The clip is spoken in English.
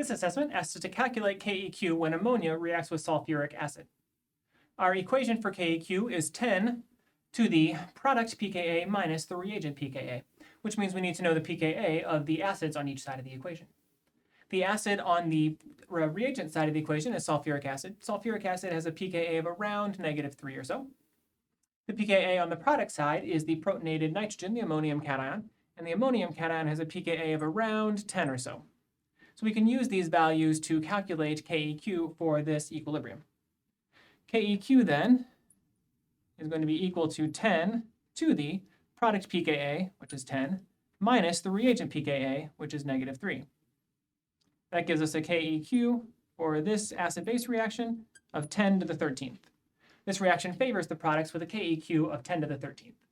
This assessment asks us to calculate KEQ when ammonia reacts with sulfuric acid. Our equation for KEQ is 10 to the product pKa minus the reagent pKa, which means we need to know the pKa of the acids on each side of the equation. The acid on the reagent side of the equation is sulfuric acid. Sulfuric acid has a pKa of around -3 or so. The pKa on the product side is the protonated nitrogen, the ammonium cation, and the ammonium cation has a pKa of around 10 or so. So we can use these values to calculate KEQ for this equilibrium. KEQ then is going to be equal to 10 to the product pKa, which is 10, minus the reagent pKa, which is -3. That gives us a KEQ for this acid-base reaction of 10 to the 13th. This reaction favors the products with a KEQ of 10 to the 13th.